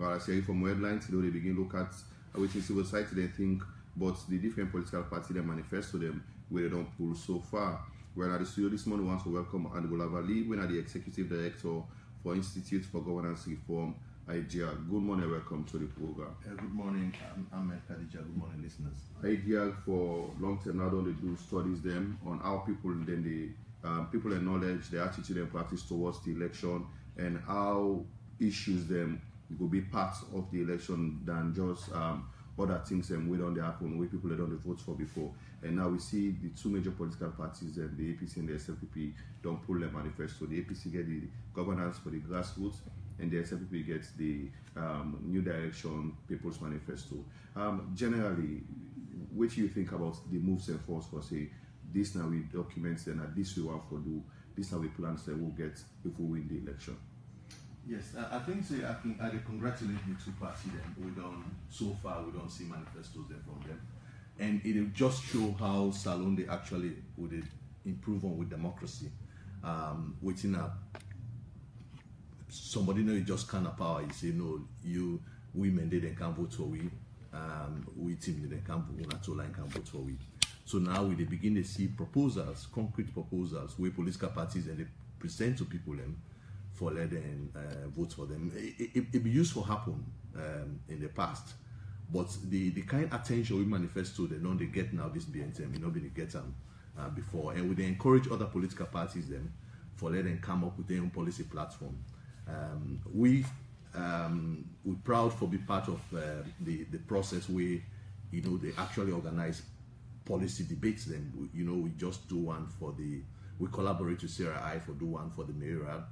Well, I say from headlines, they begin look at which in civil society they think, but the different political parties they manifesto them where they don't pull so far. Well, at the studio this morning, we want to welcome Lavali, when the Executive Director for Institute for Governance Reform, IGR. Good morning, welcome to the program. Good morning, I'm Khadija. Good morning, listeners. IGR for long time now don't they do studies them on how people then people acknowledge the attitude and practice towards the election and how issues them will be part of the election than just other things and we don't happen where people don't vote for before. And now we see the two major political parties, the APC and the SLPP, don't pull their manifesto. The APC get the governance for the grassroots, and the SLPP gets the New Direction People's Manifesto. Generally, what do you think about the moves and force for say this now we document and this we want to do, this now we plan that we'll get if we win the election? Yes, I think so. I congratulate the two parties. So far we don't see manifestos there from them, and it will just show how Salon they actually would improve on with democracy. Waiting up, somebody know you just kind of power. You say no, you women they can't vote for we. We team they can't vote for we. So now we begin to see proposals, concrete proposals, where political parties and they present to people them. For let them vote for them. It be useful happen in the past, but the kind of attention we manifesto they don't they get now this BNTM, nobody get them before, and we encourage other political parties them for let them come up with their own policy platform. We're proud for be part of the process where they actually organize policy debates. Then we just do one for we collaborate with Sarah I for do one for the mayoral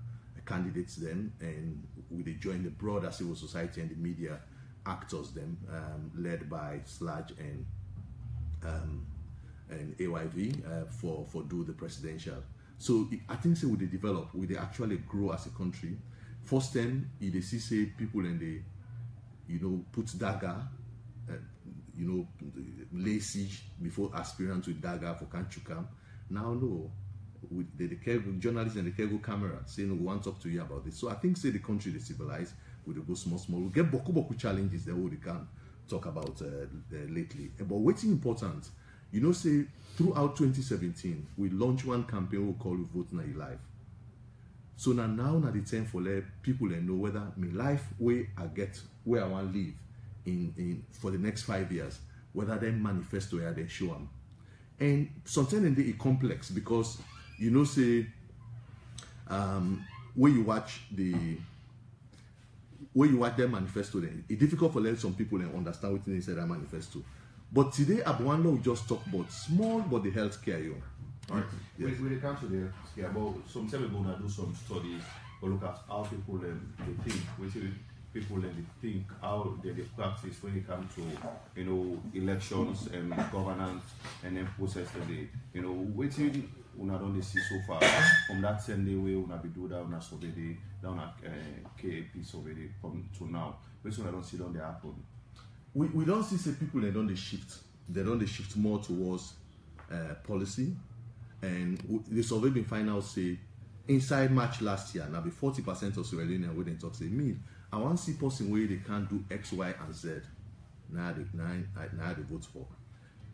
candidates then, and we join the broader civil society and the media actors then, led by Sludge and AYV for do the presidential. So I think so we develop, we actually grow as a country. First time they see say people and they put dagger, lay siege before aspirants with dagger for Kanchukam. Now no. With the Kargbo journalists and the Kargbo camera saying we want to talk to you about this. So I think say the country they civilize, we go small. We get boku challenges that we can talk about lately. But what's important, say throughout 2017 we launched one campaign we call Vote Now Your Life. So now the time for let people know whether my life where I get where I want to live in for the next 5 years, whether they manifesto where they show them. And sometimes it's complex because say when you watch their manifesto, then it's difficult for some people to understand what they said that manifesto. But today, Abubakarr will just talk about small but the healthcare. Right. Yes. When it comes to the healthcare, about some time ago, I do some studies or look at how people they think. We see people they think how they practice when it comes to elections and governance and then process the waiting. Una don't see so far from that same day way una be do that una survey down at KAP survey from to now. Which one I don't see down the happen. We don't see say people they don't shift more towards policy, and the survey been find out say inside March last year now be 40% of Sierra Leoneans when they talk say me I want to see person where they can't do X, Y, and Z. Now they vote for.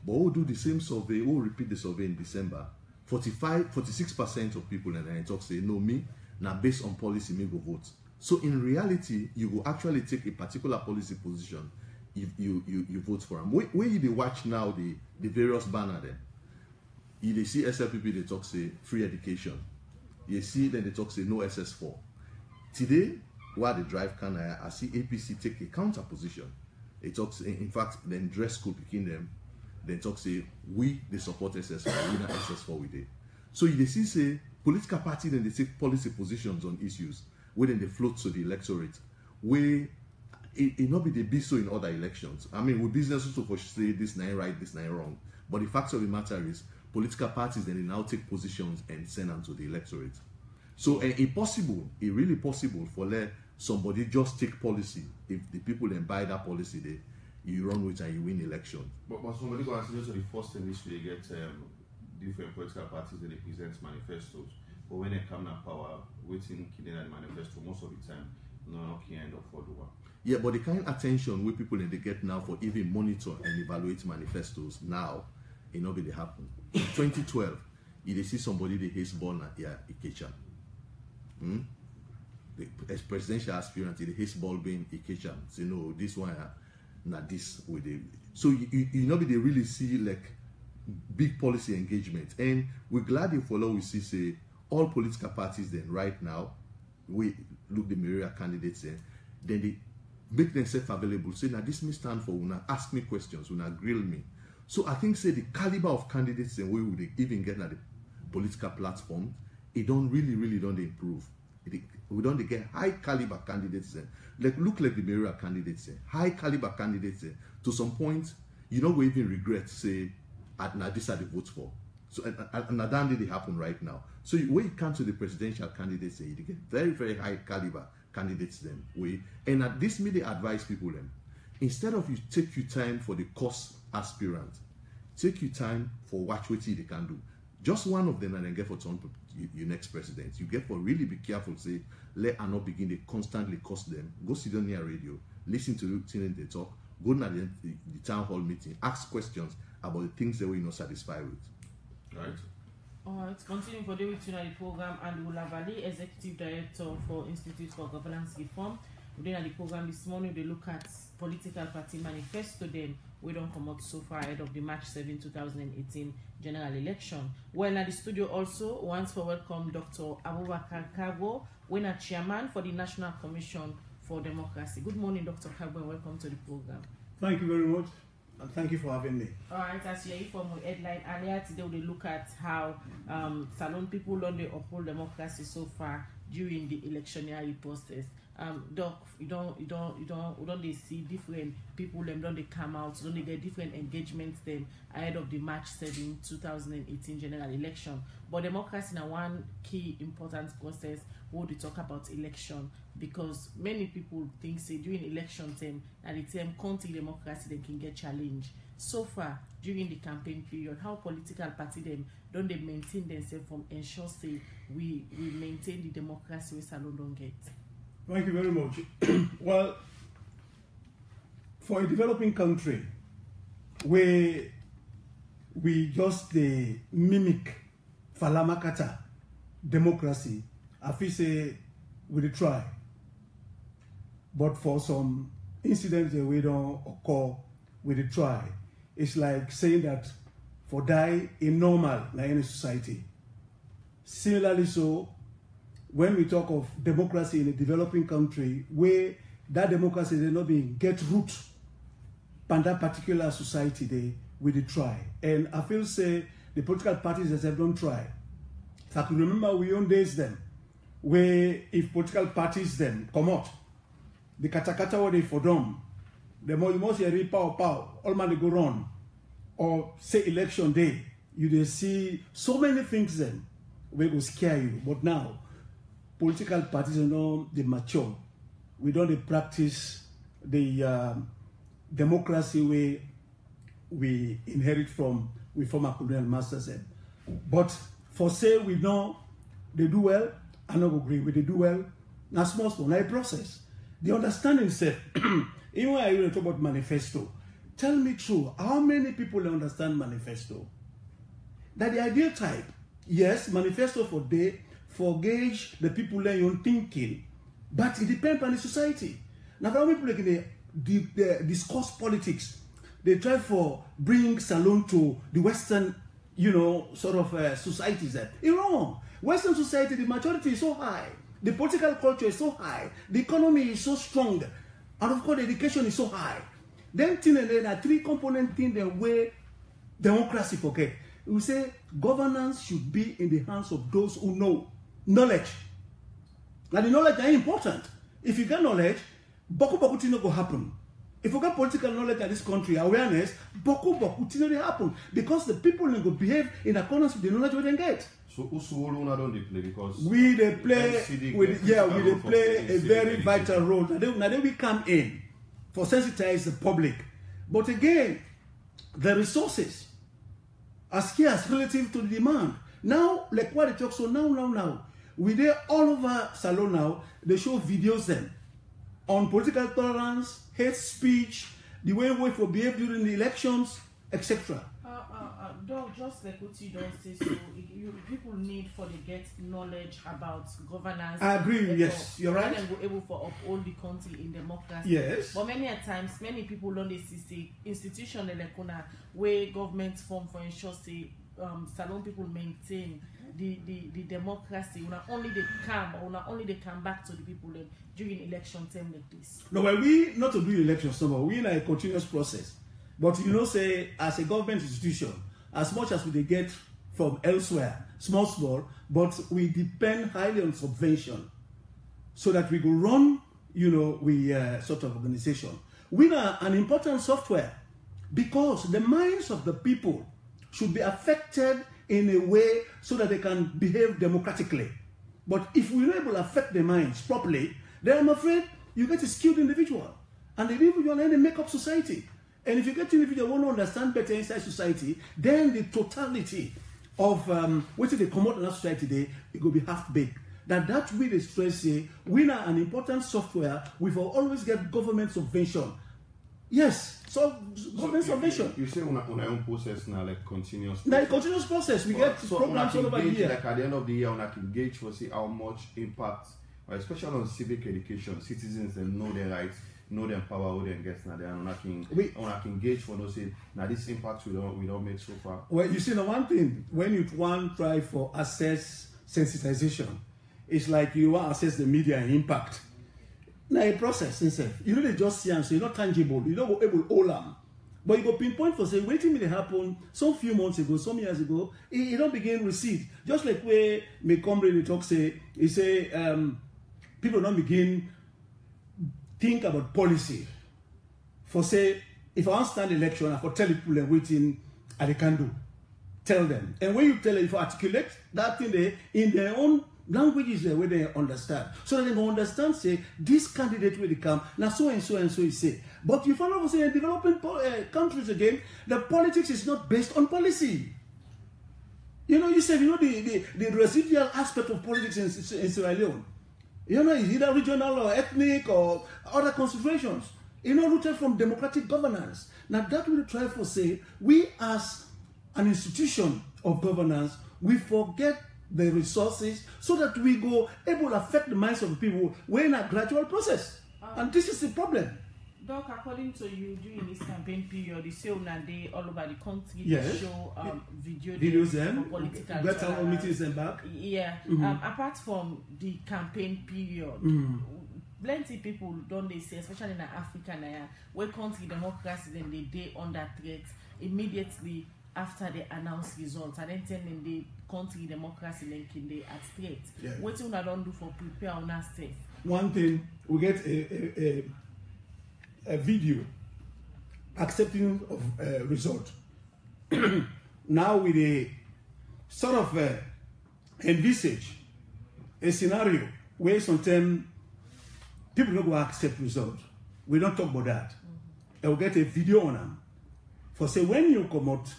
But we'll do the same survey, we'll repeat the survey in December. 46% of people and I talk say no me now based on policy me go vote. So in reality you will actually take a particular policy position if you vote for them. Where you watch now the various banner then you see SLPP they talk say free education, you see then they talk say no SS4. Today while they drive can I see APC take a counter position. It talks in fact then dress school picking them. Then talk say we they support SS4, we not SS4 with it. So you see say political party then they take policy positions on issues where then they float to the electorate. Where it not be the be so in other elections. I mean with business also for say this nine right, this nine wrong. But the fact of the matter is political parties then they now take positions and send them to the electorate. So it really possible for let somebody just take policy if the people then buy that policy they you run with and you win election. But somebody go and say the first thing is they get different political parties that they present manifestos. But when they come to power, waiting in the manifesto most of the time, no can end up for the one. Yeah, but the kind of attention where people they get now for even monitor and evaluate manifestos now, it not be happen. In 2012, you see somebody they hate born at Ikecha. As presidential aspirant, the hate ball being Ikecha. Say no, this one not this with it. So you know they really see like big policy engagement, and we're glad you follow. We see say all political parties then right now we look the myriad candidates then they make themselves available. Say now this may stand for una ask me questions, una grill me. So I think say the caliber of candidates and we would even get at the political platform, it don't really don't improve. We don't get high caliber candidates then. Like look like the myriad candidates then. High caliber candidates then. To some point, you know we even regret say now these are the votes for. So and that they happen right now. So when you come to the presidential candidates, you get very high caliber candidates then. And at this media advise people then, instead of you take your time for the course aspirant, take your time for what they can do. Just one of them and then get for turn your next president. You get for really be careful, say, let her not begin to constantly cost them. Go sit down near radio, listen to them they talk, go to the town hall meeting, ask questions about the things that we're not satisfied with. Right. Alright, continuing for the program, and Lavali, Executive Director for Institute for Governance Reform. Within the program this morning, they look at political party manifesto. Then we don't come out so far ahead of the March 7, 2018 general election. Well, at the studio also, once for welcome Dr. Abubakarr Kargbo, winner chairman for the National Commission for Democracy. Good morning, Dr. Kargbo, and welcome to the program. Thank you very much. And thank you for having me. Alright, as you from the headline earlier today, we look at how Salon people don't uphold democracy so far during the electionary process. Doc, we don't they see different people them don't they come out, don't they get different engagements them ahead of the March 7, 2018 general election. But democracy now one key important process where they talk about election, because many people think say during election time and the term country democracy they can get challenged. So far during the campaign period, how political party them don't they maintain themselves from ensure say we maintain the democracy we Salon don't get? Thank you very much. Well, for a developing country where we just mimic Falamakata democracy, I feel say we try. But for some incidents that we don't occur, we try. It's like saying that for die in normal in any society. Similarly so, when we talk of democracy in a developing country, where that democracy is not being get root in that particular society, they try. And I feel say the political parties themselves don't try. So I can remember we own days them, where if political parties then come out, the katakata what they for them, the more you must hear power, all man they go run, or say election day, you see so many things then we go scare you. But now political parties they mature. We don't practice the democracy way we inherit from we former colonial masters. But for say we know they do well, I don't agree with they do well. Now small process. The understanding said, even when I really talk about manifesto, tell me true, how many people understand manifesto? That the ideal type, yes, manifesto for gauge the people learn your thinking, but it depends on the society. Now, how many people they discuss politics, they try for bring Salon to the Western, sort of societies. That it's wrong. Western society, the majority is so high, the political culture is so high, the economy is so strong, and of course, the education is so high. Then, a three-component thing the way democracy forget. We say governance should be in the hands of those who know knowledge. Now, the knowledge is important. If you get knowledge, boku thing go happen. If you get political knowledge in this country, awareness, boku thing will happen because the people will behave in accordance with the knowledge we then get. So Usuoluna don't they play because we play a very vital role. Now they will come in for sensitize the public. But again, the resources are scarce relative to the demand. Now, like what they talk, so now, we there all over Salon now, they show videos then. on political tolerance, hate speech, the way we for behave during the elections, etc. Dog, just like what you don't say, so people need for they get knowledge about governance. I agree. Yes, you're right. And we're able to uphold the country in democracy. Yes. But many a times, many people don't see institution like where government form for ensure say Salon people maintain the democracy. Not only they come back to the people during election time like this. No, well, we not to do elections, no, but we in a continuous process. But you know, say as a government institution, as much as we get from elsewhere, small, but we depend highly on subvention, so that we go run, we sort of organization. We are an important software because the minds of the people should be affected in a way so that they can behave democratically. But if we're not able to affect their minds properly, then I'm afraid you get a skilled individual, and the individual then they make up society. And if you get individual want to understand better inside society, then the totality of what they come out in that society today, it will be half baked. That we the stress say we are an important software. We will always get government subvention. Yes, so government subvention. You say on our own process now, like continuous. Now continuous process. We get programs all over the year. Like at the end of the year, I can gauge for see how much impact, especially on civic education, citizens and know their rights. Know them power with them gets now. They are not can gauge for no say now this impact we don't make so far. Well, you see, the one thing when you want try for access sensitization, it's like you want to assess the media and impact. Now a process itself, they just see and say not tangible. You don't go able to hold them, but you go pinpoint for say waiting may happen some few months ago, some years ago. It don't begin recede. Just like where my comrade talk say, he say people don't begin. Think about policy. For say, if I want to stand election, I for tell people they're waiting, and they can do. Tell them. And when you tell them, if you articulate that thing in their own languages where they understand. So that they can understand, say, this candidate will come, now so and so you say. But you find out, say, in developing countries again, the politics is not based on policy. You said, the residual aspect of politics in Sierra Leone. It's either regional or ethnic or other considerations. Rooted from democratic governance. Now that we try to say, we as an institution of governance, we forget the resources so that we go able to affect the minds of the people. We're in a gradual process. And this is the problem. Doc, according to you, during this campaign period, you say they all over the country yes. show videos for political better meetings and back. Yeah. Apart from the campaign period, plenty people don't they say, especially in Africa now, where country democracy then they under threat immediately after they announce results, and then telling the country democracy then can they at threat. Yeah. What you don't do for prepare on ourselves? One thing, we get a video accepting of result. Now with a sort of envisage a scenario where sometimes people don't go accept result. We don't talk about that. I will get a video on them. For say when you come out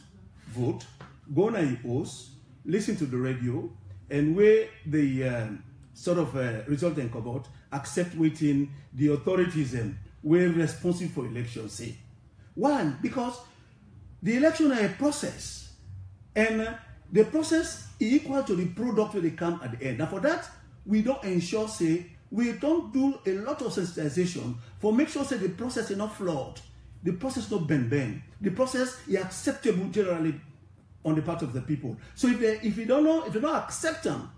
vote, go on your post, listen to the radio, and where the sort of result and come out, accept waiting the authorities and we're responsible for elections, say. One, because the election is a process, and the process is equal to the product when they come at the end. Now for that, we don't ensure, say, we don't do a lot of sensitization for make sure, say, the process is not flawed, the process is not bend. The process is acceptable generally on the part of the people. So if you don't accept them,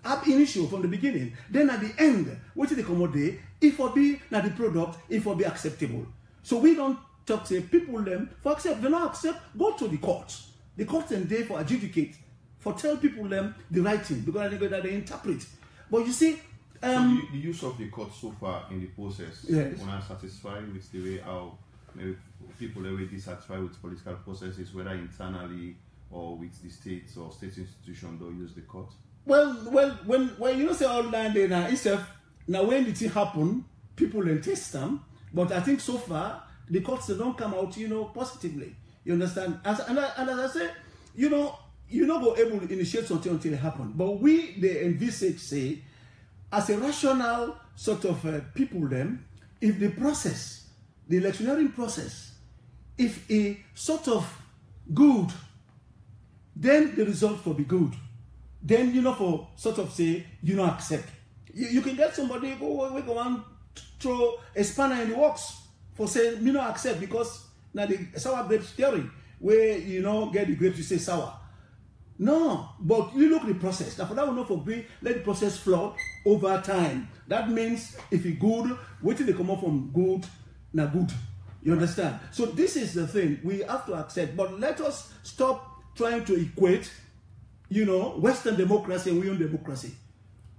ab initio from the beginning, then at the end, what they come out there, if will be now the product, if will be acceptable. So we don't talk say people them for accept. They not accept, go to the courts. The courts and they for adjudicate, for tell people them the right thing, because they interpret. But you see, so the use of the court so far in the process, yes. when I'm satisfied with the way how maybe people are dissatisfied with political processes, whether internally or with the states or state institution, they'll use the court. Well, when you say all that day now, itself, now when did it happen, people then test them, but I think so far the courts they don't come out, positively. You understand? And as I say, you're not go able to initiate something until it happens. But we the envisage say, as a rational sort of people them, if the process, the electioneering process, if a sort of good, then the result will be good. Then, for sort of say, accept. You can get somebody who go and throw a spanner in the works for saying, accept, because now the sour grapes theory, where, get the grapes, you say sour. No, but you look at the process. Now, for that, we know for green, let the process flow over time. That means if it's good, wait till they come up from good, now good. You understand? So this is the thing we have to accept. But let us stop trying to equate, Western democracy and Western democracy.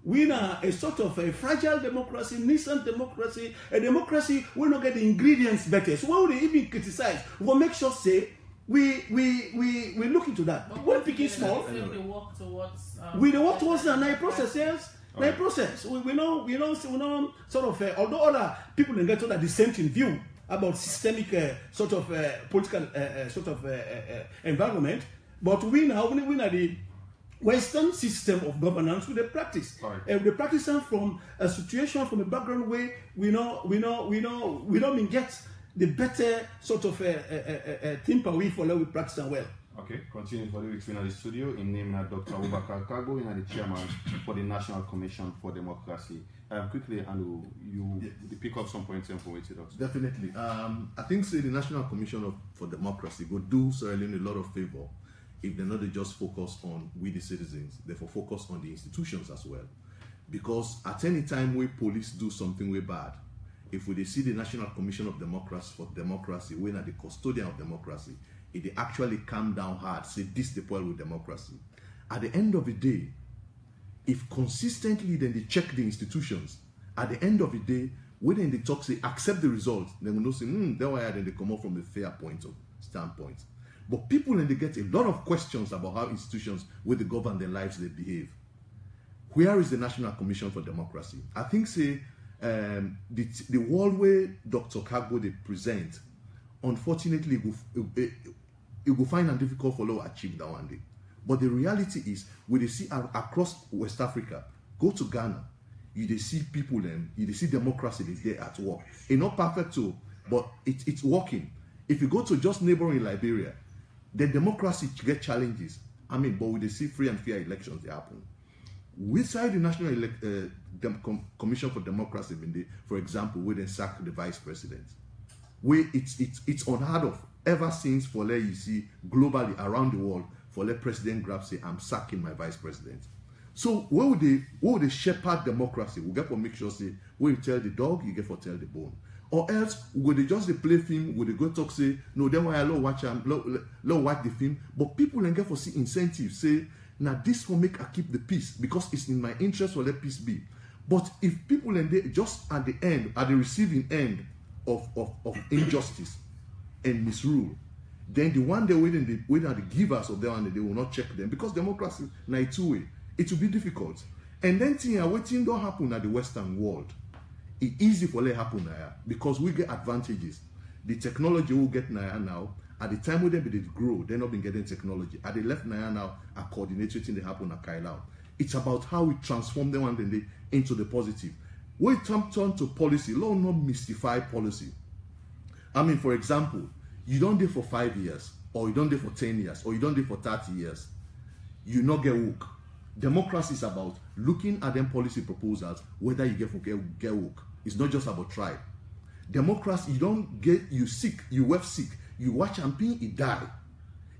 We are a sort of a fragile democracy, nascent democracy, a democracy we not get the ingredients better. So why would they even criticize? We'll make sure say we look into that. But when picking small, they work towards we work towards the night process, yes. Night process. We know sort of although other people can get to that dissenting view about systemic sort of political sort of environment, but we are the Western system of governance with the practice. Right. The practice from a situation, from a background where we don't get the better sort of timber we follow we practice and well. Okay, continuing for the weeks in the studio, in name Dr. Abubakarr Kargbo, the chairman for the National Commission for Democracy. Quickly, Andrew, you pick up some points from which it does. Definitely. I think say the National Commission for Democracy would do Sierra Leone a lot of favor if they're not just focus on we the citizens, therefore focus on the institutions as well. Because at any time where police do something way bad, if we see the National Commission of Democracy for Democracy, we're not the custodian of democracy, if they actually calm down hard, say this the point with democracy. At the end of the day, if consistently then they check the institutions, at the end of the day, when they talk, say accept the result, then we know say, that's why then they come up from a fair standpoint. But people then they get a lot of questions about how institutions with the govern their lives they behave. Where is the National Commission for Democracy? I think say the world where Dr. Kargbo they present, unfortunately, it will find it difficult for them to achieve that one day. But the reality is, when they see across West Africa, go to Ghana, you see people you see democracy is there at work. It's not perfect too, but it's working. If you go to just neighboring Liberia, the democracy get challenges. But we they see free and fair elections they happen. Inside the National Commission for Democracy, for example, where they sack the vice president, where it's unheard of ever since for let you see globally around the world for let president grab say I'm sacking my vice president. So where would they shepherd democracy? We get for make sure say when you tell the dog, you get for tell the bone. Or else would they just play film, would they go talk say no, then why I love watch the film, but people then get for see incentives, say now this will make I keep the peace because it's in my interest for let peace be. But if people and they just at the end, at the receiving end of injustice and misrule, then the one day when are the givers of that one, they will not check them because democracy na two way. It will be difficult. And then waiting don't happen at the Western world. It's easy for it happen now because we get advantages. The technology will get now. At the time when they grow, they're not been getting technology. At the left now are coordinating they happen at Kailao. It's about how we transform them and then into the positive. When it turn to policy, law not mystify policy. For example, you don't do for 5 years, or you don't do for 10 years, or you don't do for 30 years. You not get woke. Democracy is about looking at them policy proposals, whether you get woke. It's not just about tribe. Democracy, you sick, you were sick, you watch champion, you die.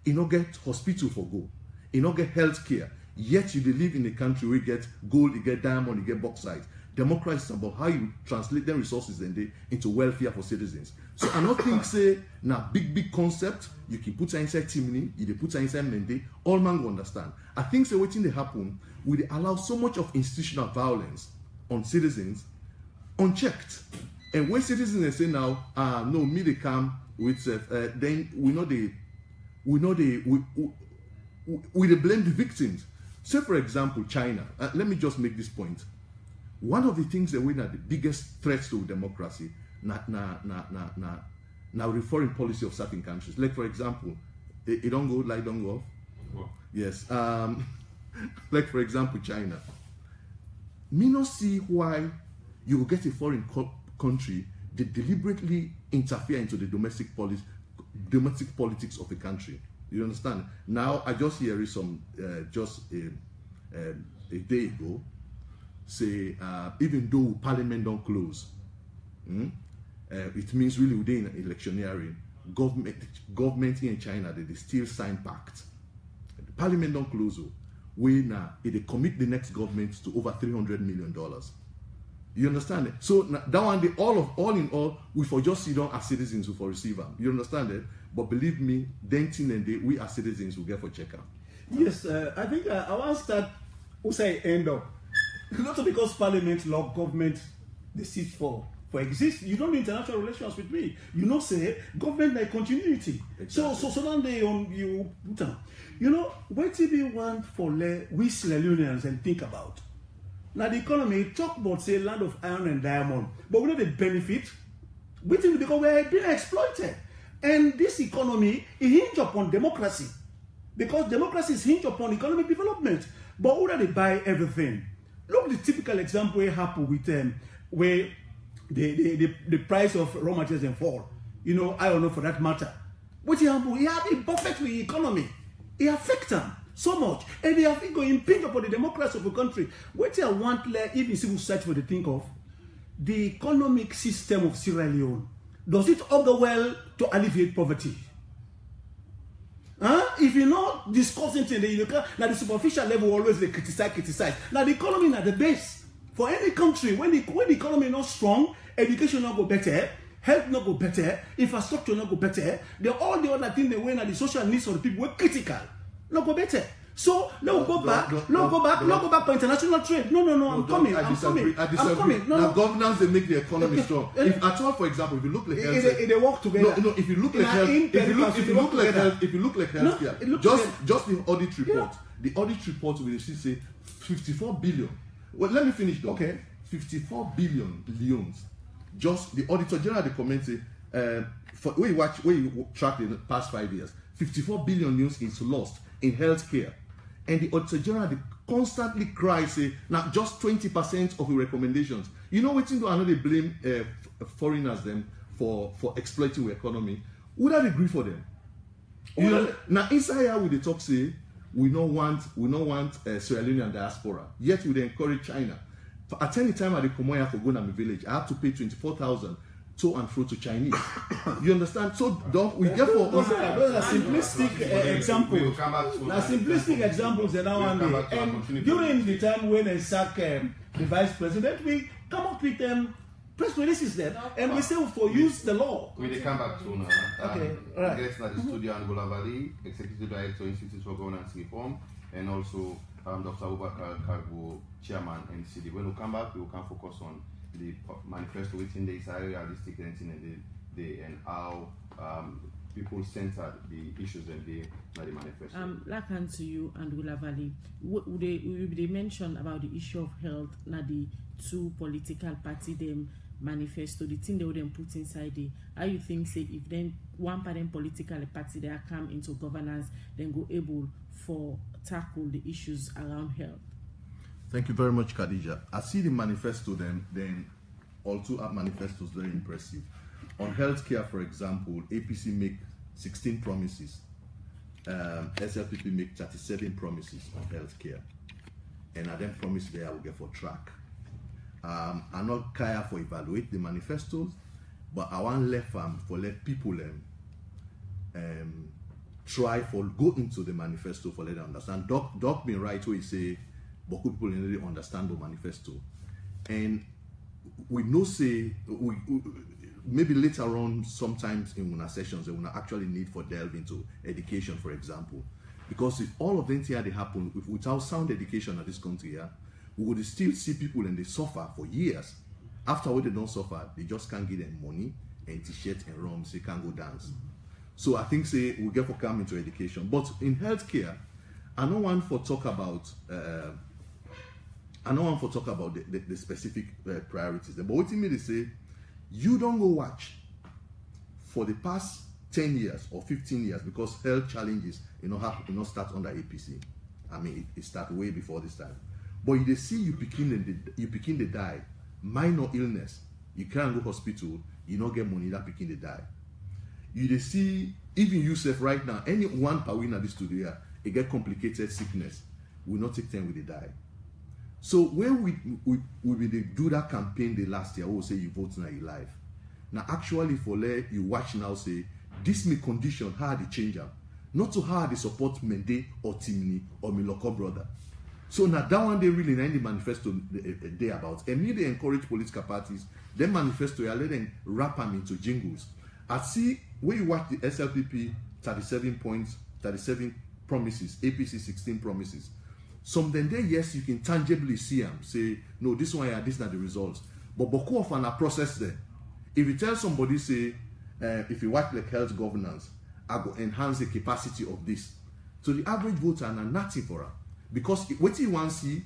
You not get hospital for go. You not get health care. Yet you live in a country where you get gold, you get diamond, you get bauxite. Democracy is about how you translate them resources into welfare for citizens. So I don't think say now big concept you can put inside Timini, you put inside Mende, all man will understand. I think say waiting they happen will allow so much of institutional violence on citizens unchecked. And when citizens say now, no, me they come with then we blame the victims. Say for example, China. Let me just make this point. One of the things that we are the biggest threats to democracy, now reform policy of certain countries. Like for example, it don't go like don't go. Well. Yes. Like for example, China. Me not see why you will get a foreign country they deliberately interfere into the domestic politics of a country. You understand? Now, I just hear some just a day ago say even though Parliament don't close, it means really within electioneering, government here in China they still sign pact. The Parliament don't close. We now they commit the next government to over $300 million. You understand it? So that one day, all in all, we for just sit down as citizens who for receive them. You understand it? But believe me, then we as citizens will get for check out. Yes, I think I want to start. Who say end up? Not because Parliament, law, government, they sit for exist. You don't need international relations with me. You know, say government like continuity. Exactly. So then they on you put down. You know, what TV want for we Sierra Leoneans and think about. Now the economy talk about say land of iron and diamond, but we know the benefit. We think because we are being exploited, and this economy is hinged upon democracy, because democracy is hinged upon economic development. But who do they buy everything? Look, the typical example we happen with them, where the price of raw materials and fall. You know, I don't know for that matter. What example? It have a perfectly economy. It affects them so much, and they have to go impinge upon the democracy of the country. What I want, even civil society, for the think of the economic system of Sierra Leone. Does it augur well to alleviate poverty? If you're not discussing things, now the superficial level always they criticize. Now the economy is at the base for any country. When the economy is not strong, education not go better, health not go better, infrastructure not go better. All the other things they win at the social needs of the people were critical, not go better. So no go back for international trade. No, I'm coming. I disagree. Now governance they make the economy strong. If at all, for example, if you look like health, they work together. No. If you look like health, if you look like healthcare, just the audit report. Yeah. The audit report will say 54 billion. Well, let me finish though. Okay. 54 billion leones. Just the auditor general they comment say where you track the past 5 years, 54 billion leones is lost in healthcare. And the Auditor General they constantly cry, say, now just 20% of the recommendations. You know what? I know they blame foreigners them for exploiting the economy. Would I agree for them? You know, now inside here we they talk say we don't want Sierra Leonean diaspora. Yet we encourage China. At any time I come here for going to my village, I have to pay 24,000 to and fro to Chinese. You understand? So we therefore those are simplistic examples. Now simplistic examples and during the time when they sack the vice president, we come up with press releases then, and we say for use the law. We come back to now. Okay, right. Guests at the studio and Lavali, Executive Director, Institute for Governance Reform, and also Dr. Abubakarr, Kargbo, Chairman, NCD. When we come back, we will focus on the manifesto within the Israeli realistic and how people centered the issues and the manifesto. Lakan to you and Lavali. They mentioned about the issue of health, now the two political party them manifesto, the thing they would put inside the how you think say if then one parent political party they come into governance, then go able for tackle the issues around health. Thank you very much, Khadija. I see the manifesto then all two manifestos very impressive. On healthcare, for example, APC make 16 promises. SLPP make 37 promises on healthcare. And I then promise there I will get for track. I'm not care for evaluate the manifestos, but I want let people try for go into the manifesto for let them understand. Doc been right where he say but people really understand the manifesto. And we know say we maybe later on sometimes in one sessions they will actually need for delve into education, for example. Because if all of them here they happen without sound education at this country here, we would still see people and they suffer for years. After they don't suffer, they just can't give them money and t-shirt and rums, they can't go dance. So I think say we get for come into education. But in healthcare, I don't want for talk about the specific priorities. But what you mean to say, you don't go watch for the past 10 years or 15 years because health challenges start under APC. I mean, it started way before this time. But you see you begin to die, minor illness, you can't go hospital, you not get money, that picking they die. You they see, even yourself right now, any one per win at this studio, it get complicated sickness, will not take time with the die. So when we do that campaign the last year, we will say you vote now, you live. Now actually for let you watch now say, this may condition how they change them. Not to how they support Mende or Timni or my local brother. So now that one they really in the manifesto they about. And me they encourage political parties, their manifesto, I let them wrap them into jingles. I see when you watch the SLPP 37 points, 37 promises, APC 16 promises. Some then there, yes, you can tangibly see them, say, no, this one, yeah, this is not the results. But Boko of a process there. If you tell somebody, say, if you watch like health governance, I go enhance the capacity of this. So the average voter are nothing for her. Because what he wants to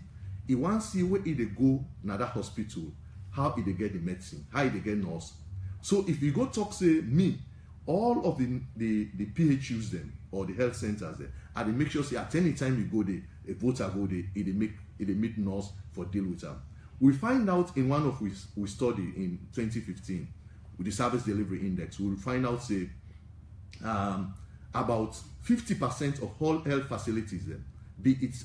see where they go na that hospital, how they get the medicine, how they get nurse. So if you go talk, say, me, all of the PHUs then, or the health centers there, and they make sure, say, at any time you go there, a voter go there, they meet nurse for deal with them. We find out in one of we study in 2015, with the service delivery index, we'll find out, say, about 50% of all health facilities then, be it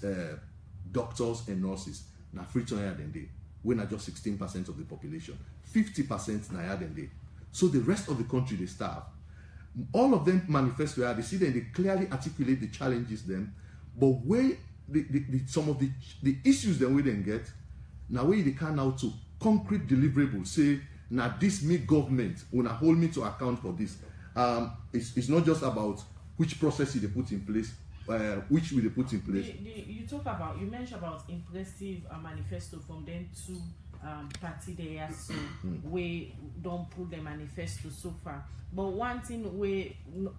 doctors and nurses, now free to higher than they. We're not just 16% of the population. 50% higher than they. So the rest of the country, they starve. All of them manifest where they see them, they clearly articulate the challenges then, but where some of the issues that we then get, now where they can now to concrete deliverables, say, now this me government will hold me to account for this. It's not just about which process they put in place, which will they put in place. You mentioned about impressive manifesto from them two party there, so we don't put the manifesto so far. But one thing where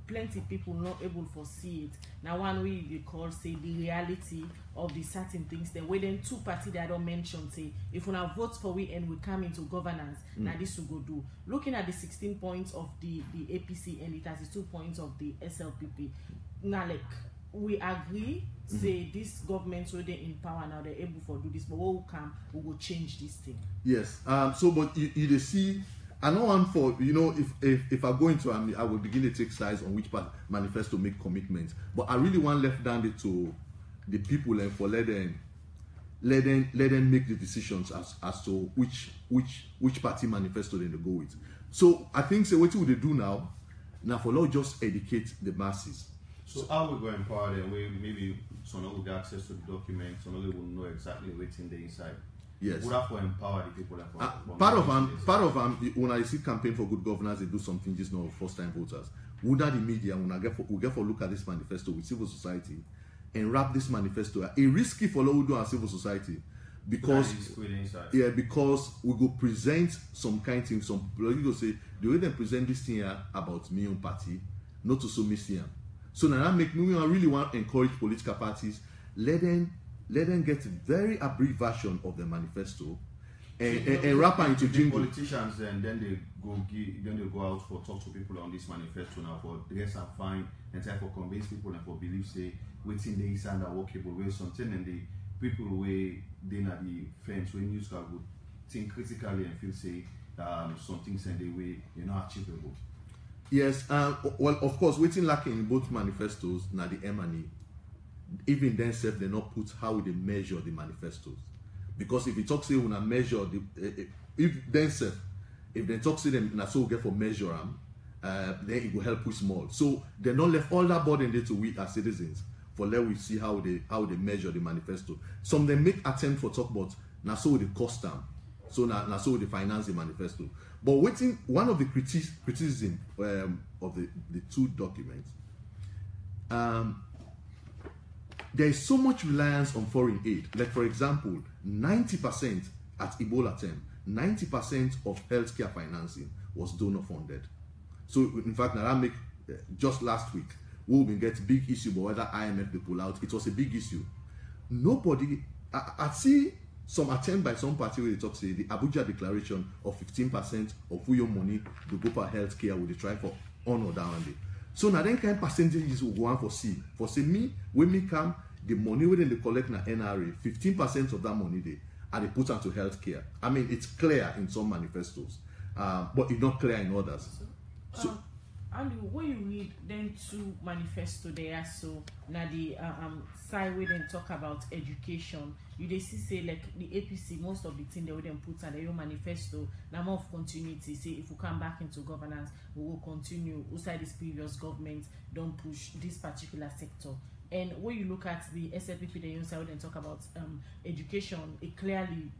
plenty people not able to foresee it. Now one way they call say the reality of the certain things. Then where then two party that I don't mention say if we now vote for we and we come into governance, now this will go do. Looking at the 16 points of the APC and the 32 points of the SLPP. Now like we agree, say this government where they in power now, they're able to do this, but what will come, we will change this thing. Yes. So but you see, I know one for, you know, if I go into I will begin to take sides on which part manifesto make commitments. But I really want left down to the people and for let them make the decisions as to which party manifesto they go with. So I think what would they do now for law just educate the masses. So how we go empower them? Maybe some will get access to the documents, some will know exactly what's in the inside. Yes. Would have to empower the people. Part of them, when I see campaign for good governance, they do something just not first time voters. Would that the media when we get for look at this manifesto with civil society and wrap this manifesto a risky for we do our civil society because because we go present some kind of thing, some you go say the way they present this thing here about me own party, not to so miss here. So now that make me really want to encourage political parties, let them get a very abbreviated version of the manifesto and wrap it into jingle. Politicians then they go out for talk to people on this manifesto now for dress and fine and try for convince people and for believe say waiting the inside are workable way something and the people way they na the fence when news can go think critically and feel say some things and the way you're not achievable. Yes, well, of course, waiting lacking in both manifestos, now the M&E, even then, self, they not put how they measure the manifestos. Because if you talk, say, when I measure the, if they talk, say, them, now so we get for measure them, then it will help with small. So they not left all that burden there to we as citizens for let we see how they measure the manifesto. Some they make attempt for talk about now so they cost them. So now so they finance the manifesto. But waiting, one of the criticism of the two documents, there is so much reliance on foreign aid. Like for example, 90% at Ebola time, 90% of healthcare financing was donor funded. So in fact, now that make just last week, we will get big issue, but whether IMF they pull out, it was a big issue. Nobody, I see some attempt by some party where they talk say the Abuja declaration of 15% of your money to go for healthcare will they try for on or down day. So now then kind percentages will go on for say me when me come the money within they collect na NRA 15% of that money they and they put onto healthcare. I mean it's clear in some manifestos. but it's not clear in others. So and when you read then two manifesto there, so now the side where they talk about education, you they see say like the APC, most of the thing they would then put on their own manifesto, now more of continuity, say if we come back into governance, we will continue outside this previous government, don't push this particular sector. And when you look at the SLPP, they inside and talk about education, it clearly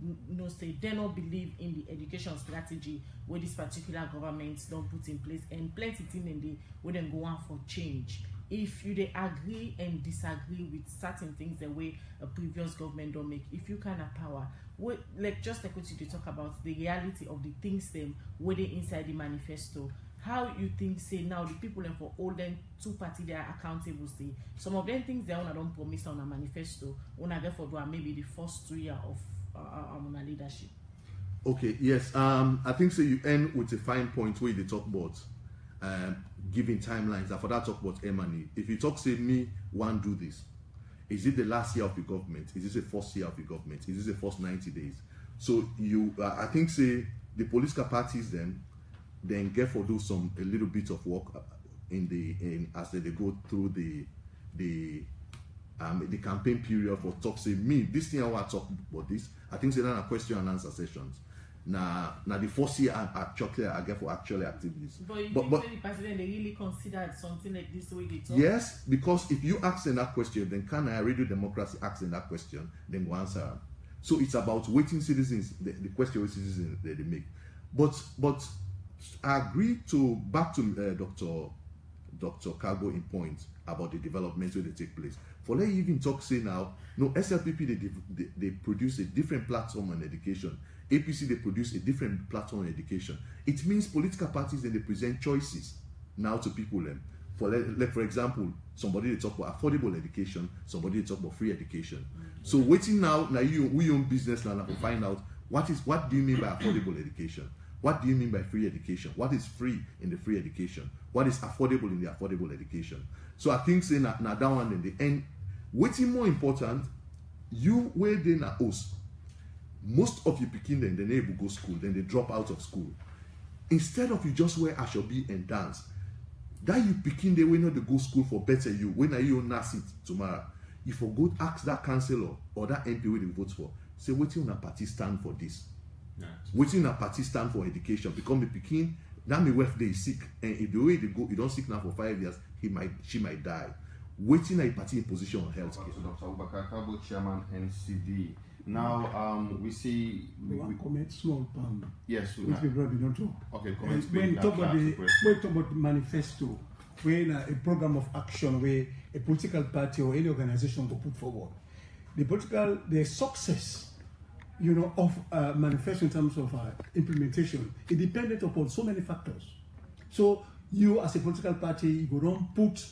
say they don't believe in the education strategy where this particular government don't put in place, and plenty things in the where then go on for change. If you they agree and disagree with certain things the way a previous government don't make, if you can have power, what like just like what you talk about the reality of the things them where they inside the manifesto. How you think say now the people and for all them two parties they are accountable, say some of them things they don't promise on a manifesto when I therefore do maybe the first 2 years of our leadership. Okay, yes. I think so you end with a fine point where they talk about giving timelines, and for that talk about money. If you talk say me want do this, is it the last year of the government? Is this the first year of the government? Is this the first 90 days? So you I think say the political parties then get for do a little bit of work as they go through the campaign period for talk say me this thing I want to talk about this. I think say then a question and answer sessions. Now the first year I get for actually activities. But you think the president they really considered something like this the way they talk? Yes, because if you ask them that question, then can I radio democracy ask them that question, then go answer them. So it's about waiting citizens, the question which citizens they make. But I agree to back to Dr. Kargbo in point about the development where they take place. For let you even talk say now, no SLPP they produce a different platform on education. APC they produce a different platform on education. It means political parties then they present choices now to people. For example, somebody they talk about affordable education, somebody they talk about free education. So waiting now we own business now to find out what do you mean by affordable education? What do you mean by free education? What is free in the free education? What is affordable in the affordable education? So I think say now that one in the end, what's more important, you where they na host. Most of you picking them, then they will go school, then they drop out of school. Instead of you just wear ashobi and dance, that you picking them when not they go school for better you, when are you not sit tomorrow? You forgot ask that councillor or that MP where they vote for, say waiting on a party stand for this. Yeah. Waiting a party stand for education, become a Pekin, that may wife they is sick, and if the way they go, you don't sick now for 5 years, she might die. Waiting a party in position on health care. Dr. Abubakarr, Kargbo chairman NCD. Now we see we comment small yes, which we probably don't talk. Okay, comment. When you talk about the manifesto, when a program of action where a political party or any organization will put forward, the success of manifesto in terms of implementation is dependent upon so many factors. So you as a political party, you go don't put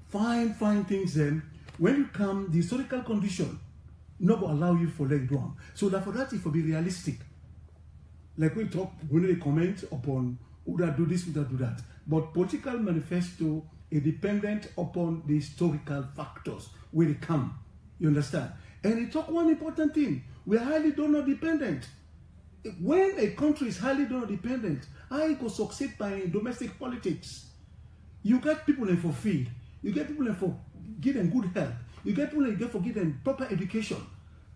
fine things in. When you come, the historical condition not will allow you for leg down. So that for that, it will be realistic. Like we talk, when they comment upon who that do this, who that do that. But political manifesto is dependent upon the historical factors where they come. You understand? And it talk one important thing. We are highly donor dependent. When a country is highly donor dependent, how it will succeed by domestic politics? You get people in for feed. You get people in for give them good health. You get people in for give them proper education.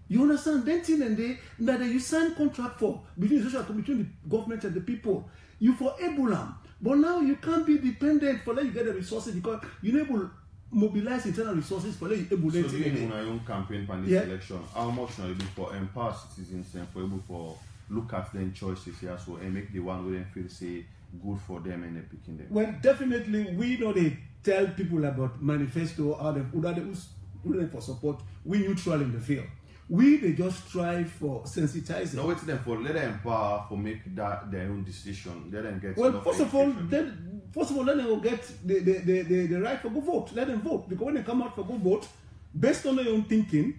You understand? Then thing and that you sign contract for between the government and the people. You for able them. But now you can't be dependent for let you get the resources because you able mobilize internal resources for let you able to. So doing your own campaign for this election, how much now you do for empower citizens and for able for look at them choices here so and make the one where they feel say good for them and they picking them? Well, definitely we know they tell people about manifesto or who for support. We neutral in the field. They just strive for sensitizing. No, wait to them for let them empower for make that their own decision. Let them get. Well, first of all, let them get the right for good vote. Let them vote because when they come out for good vote, based on their own thinking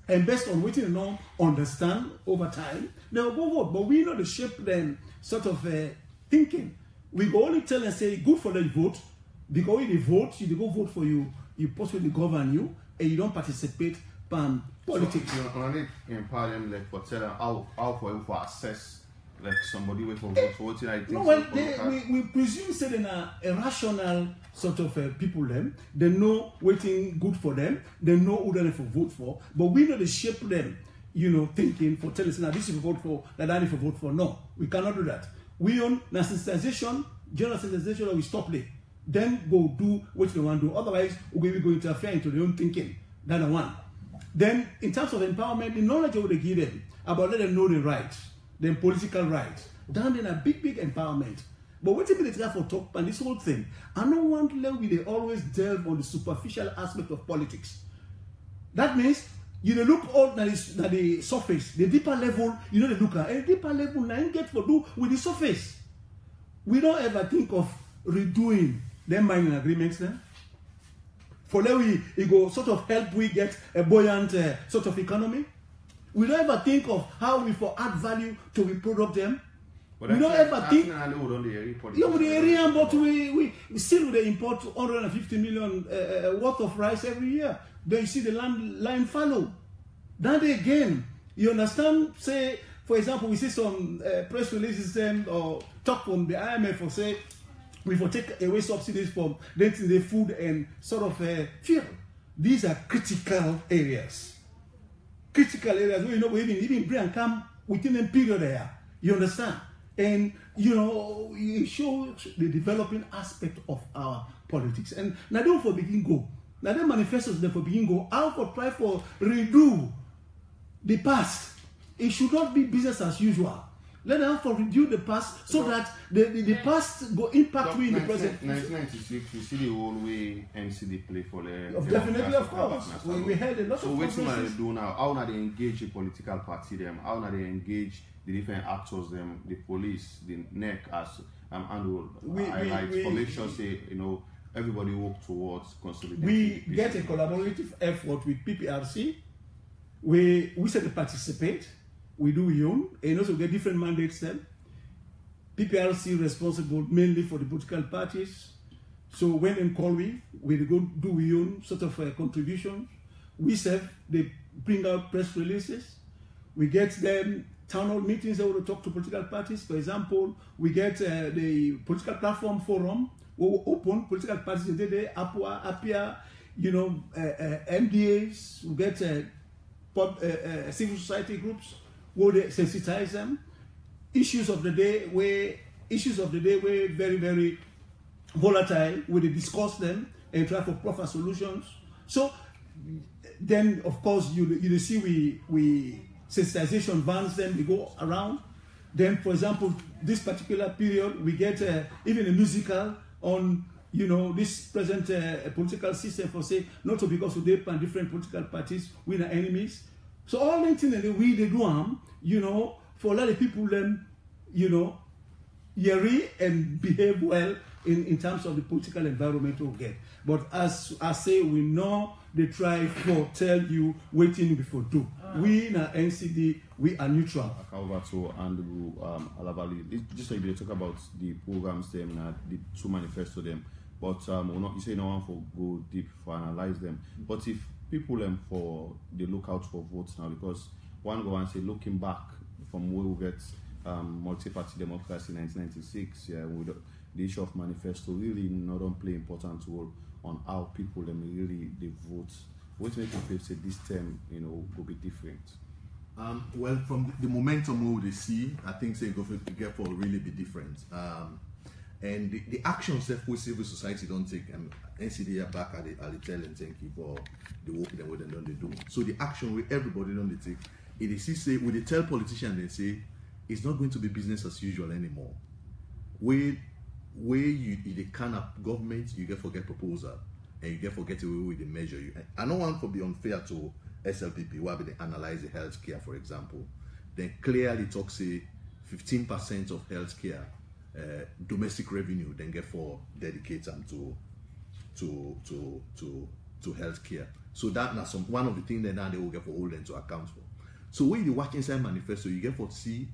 and based on what they know, understand over time, they will go vote. But we know the shape them sort of thinking. We go only tell and say good for the vote because when they vote, you go vote for you possibly govern you, and you don't participate in politics. So you only empower them like for tell them how for you for access like somebody wait for vote for what I think. No, well, we presume say they are a rational sort of people. Them, they know waiting good for them. They know who they for vote for. But we know they shape them, you know, thinking for telling us now this is for vote for, that is for vote for. No, we cannot do that. We own sensitization, general sensitization, or we stop there. Then go do what they want to do. Otherwise, we will go interfere into their own thinking. That's the one. Then, in terms of empowerment, the knowledge of what they give them about let them know the rights, the political rights. Then a big empowerment. But what if they for talk and this whole thing? I don't want to let they always delve on the superficial aspect of politics. That means you know, look out at the surface, the deeper level, you know, they look at a deeper level, now you get to do with the surface. We don't ever think of redoing them mining agreements then. For that we go sort of help we get a buoyant sort of economy. We don't ever think of how we for add value to we product them. But we don't ever think. Yeah, with the area, but we still they import 150 million worth of rice every year. Then you see the land line fallow. Then again, you understand? Say, for example, we see some press releases or talk from the IMF or say we will take away subsidies from the food and sort of fuel. These are critical areas. Critical areas where you know we even bring and come within a period there. You understand? And you know, it shows the developing aspect of our politics. And now don't for begin go. Now the manifestos there for begin go. How for try for redo the past. It should not be business as usual. Let them for redo the past so that the past go impact we in the present. 1996, you see the whole way NCD play for the definitely, of course. We had a lot of progress. So what do they do now? How now they engage the political party them? How now they engage the different actors them, the police, the NEC as and for make sure say you know everybody work towards consolidating. We get a collaborative effort with PPRC. We say to participate. We do own and also get different mandates then. PPRC responsible mainly for the political parties. So when they call we go do we own sort of a contribution. We serve, they bring out press releases. We get them town hall meetings that will talk to political parties. For example, we get the political platform forum, where we open political parties in the APUA, APIA, you know, MDAs, we get civil society groups, where they sensitize them. Issues of the day were very, very volatile, where they discuss them and try for proper solutions. So then, of course, you see we sensitization vans them, they go around. Then, for example, this particular period, we get even a musical on, you know, this present political system for say, not to because of they and different political parties, we are enemies. So all the things that we they do, you know, for a lot of people them, you know, yeri and behave well in terms of the political environment we get. But as I say, we know they try for tell you waiting before do. We in NCD, we are neutral. Kargbo and Lavali. Just like they talk about the programs them, the two manifesto them. But you say no one for go deep for analyze them. But if people for they look out for votes now, because one go and say looking back from where we get multi-party democracy in 1996, with the issue of manifesto really not on play important role on how people really they vote. What make you feel say this term will be different? Well, from the momentum we see, I think say go for really be different. And the actions that we civil society don't take, and NCD are back at the tell and thank you for the work that they do. So the action where everybody don't take, it is say when they tell politicians they say it's not going to be business as usual anymore. Where you the kind of government you get forget proposal and you get forget away with the measure. I don't want to be unfair to SLPP where they analyze the healthcare, for example. Then clearly talk say 15% of healthcare domestic revenue then get for dedicate them to healthcare. So that's one of the things that now they will get for hold them to account for. So when you watch inside manifesto, you get for see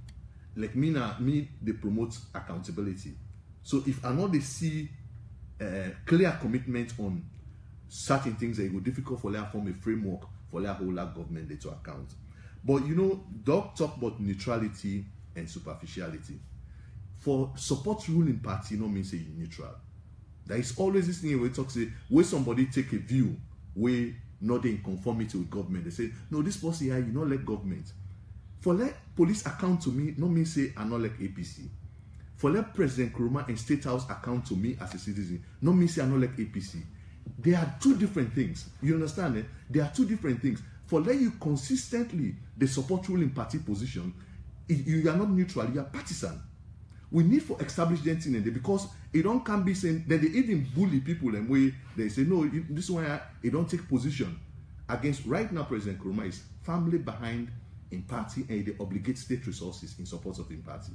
like me they promote accountability. So if I know they see clear commitment on certain things, it will be difficult for them to form a framework for their whole government to account. But you know, Doc talk about neutrality and superficiality. For support ruling party, no mean say you neutral. There is always this thing where talk say where somebody take a view where not in conformity with government. They say, no, this policy here, you not like government. For let police account to me, no mean say I not like APC. For let President Nkrumah and State House account to me as a citizen, no mean say I not like APC. They are two different things. You understand? They are two different things. For let you consistently the support ruling party position, you are not neutral, you are partisan. We need for establish them in it because it don't can be saying that they even bully people and way they say no, this one it don't take position against. Right now President Nkrumah is firmly behind in party and they obligate state resources in support of in party.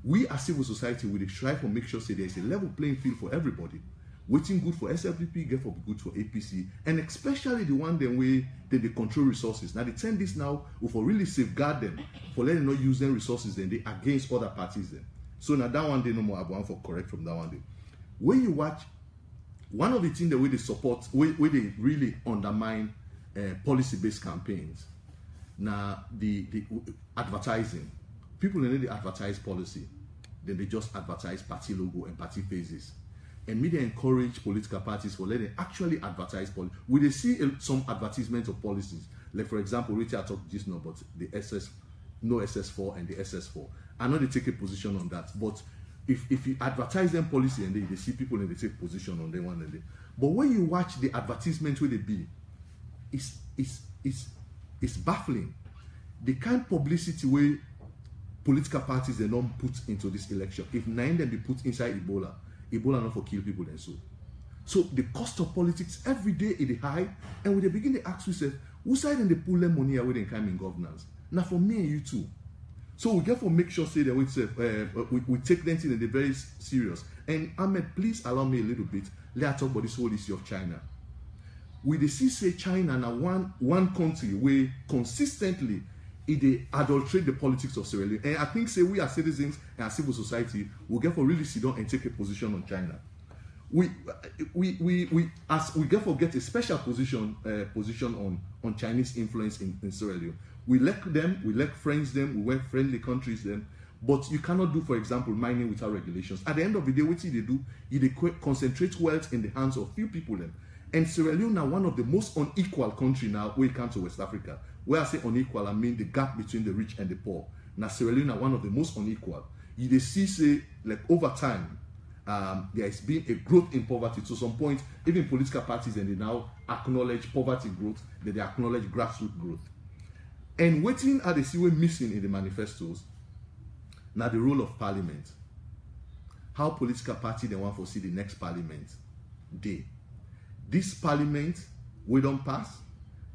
We as civil society will try to make sure say there is a level playing field for everybody. Waiting good for SLPP, get for good for APC, and especially the one them way they control resources. Now they turn this now for really safeguard them for letting not use them resources then they against other parties then. So now that one day no more I want for correct from that one day. When you watch one of the things the way they support, where they really undermine policy-based campaigns. Now the advertising, people in the advertise policy, then they just advertise party logo and party faces. And media encourage political parties for letting actually advertise policy. We they see some advertisements of policies, like for example, which I talked just now, but the no SS4 and the SS4. I know they take a position on that, but if you advertise them policy and they see people and they take position on them one and they. But when you watch the advertisement where they be, it's baffling. The kind of publicity where political parties they don't put into this election. If 9 them be put inside Ebola not for kill people and so. So the cost of politics every day is high, and when they begin to ask yourself, who side and they pull them money away and come in governance? Now for me and you too. So we therefore make sure say that we take them in the very serious. And Ahmed, please allow me a little bit. Let us talk about this whole issue of China. We see say China now one country where consistently they adulterate the politics of Sierra Leone. And I think say we as citizens and as civil society will get for really sit down and take a position on China. We get a special position on Chinese influence in Sierra Leone. We like them, we like friends them, we like friendly countries them, but you cannot do, for example, mining without regulations. At the end of the day, what they do, they concentrate wealth in the hands of few people them. And Sierra Leone now one of the most unequal country now when it comes to West Africa. Where I say unequal, I mean the gap between the rich and the poor. Now Sierra Leone are one of the most unequal. You see say like over time, there has been a growth in poverty. To some point, even political parties and they now acknowledge poverty growth, that they acknowledge grassroots growth. And waiting are the see we're missing in the manifestos. Now the role of parliament. How political party they want to see the next parliament day. This parliament we don't pass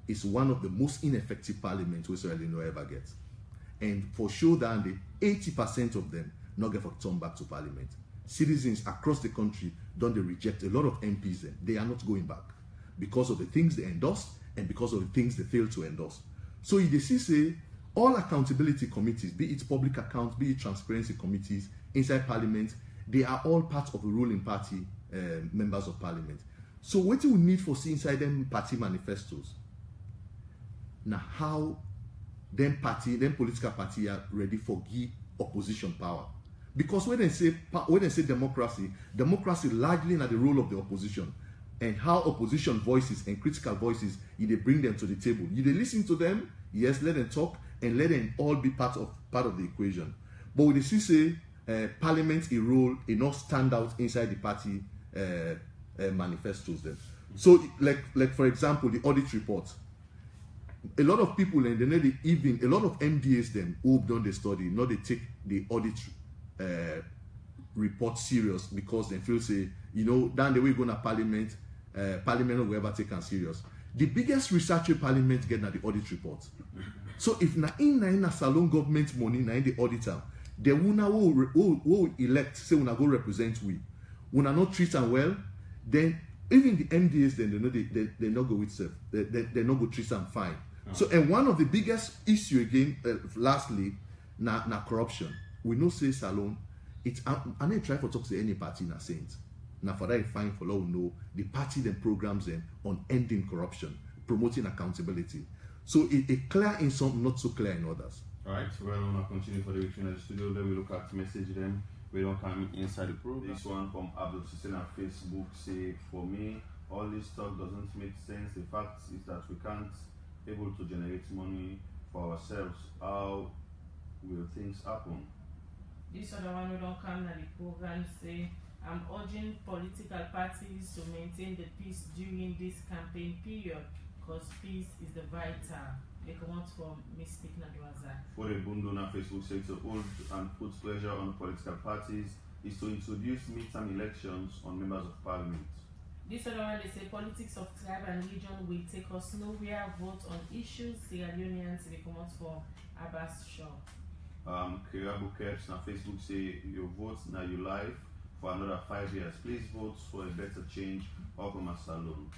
is one of the most ineffective parliaments we Sierra Leone ever get. And for sure that the 80% of them not get for turn back to parliament. Citizens across the country don't they reject a lot of MPs then. They are not going back because of the things they endorsed and because of the things they failed to endorse. So if they say all accountability committees, be it public accounts, be it transparency committees inside parliament, they are all part of the ruling party members of parliament. So what do we need for see inside them party manifestos? Now how them political party are ready for give opposition power? Because when they say democracy largely at the role of the opposition and how opposition voices and critical voices they bring them to the table. You they listen to them, yes, let them talk and let them all be part of the equation. But when they say parliament a role not stand out inside the party manifestos then. So like for example the audit report. A lot of people and then even a lot of MDAs them who have done the study, not they take the audit report serious because they feel say, down the way going to parliament, parliament will ever take them serious. The biggest researcher parliament get na the audit report. So if na in salon government money na in the auditor, they will elect say una go represent we. Una not treat them well, then even the MDAs then they not go with self. They not go treat them fine. So and one of the biggest issue again, lastly, na corruption. We know say salon. I need try for talk to any party na saint. Now for that fine for law know the party then programs them on ending corruption, promoting accountability. So it clear in some, not so clear in others. Alright, well, I'm gonna continue for the week in the studio. Then we look at message them. We don't come inside the program. This one from Abubakarr on Facebook say, for me, all this talk doesn't make sense. The fact is that we can't able to generate money for ourselves. How will things happen? This other one who don't come to the program say, I'm urging political parties to maintain the peace during this campaign period because peace is the vital. They come out from Mystic Nadwaza. For the Bundu on Facebook says to hold and put pressure on political parties is to introduce midterm elections on members of parliament. This other one they say politics of tribe and region will take us nowhere. Vote on issues. Sierra Leoneans they come out from Abbas Shaw. Kargbo on Facebook say your vote now your life for another 5 years. Please vote for a better change. Okuma Salon.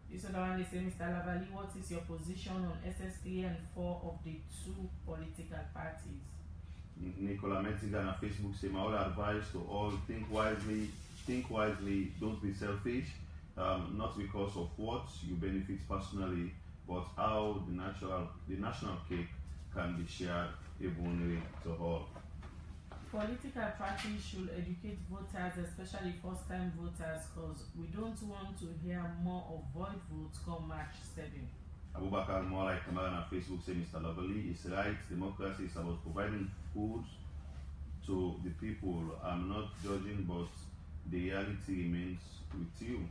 This other one they say, Mr. Lavali, what is your position on SS3 and 4 of the two political parties? Nicola Metigan on Facebook say my other advice to all: think wisely, don't be selfish. Not because of what you benefit personally, but how the national cake can be shared evenly to all. Political parties should educate voters, especially first-time voters, because we don't want to hear more of void votes come March 7. Abubakarr more like Kamara on Facebook say Mr. Lavali is right. Democracy is about providing food to the people. I'm not judging, but the reality remains with you.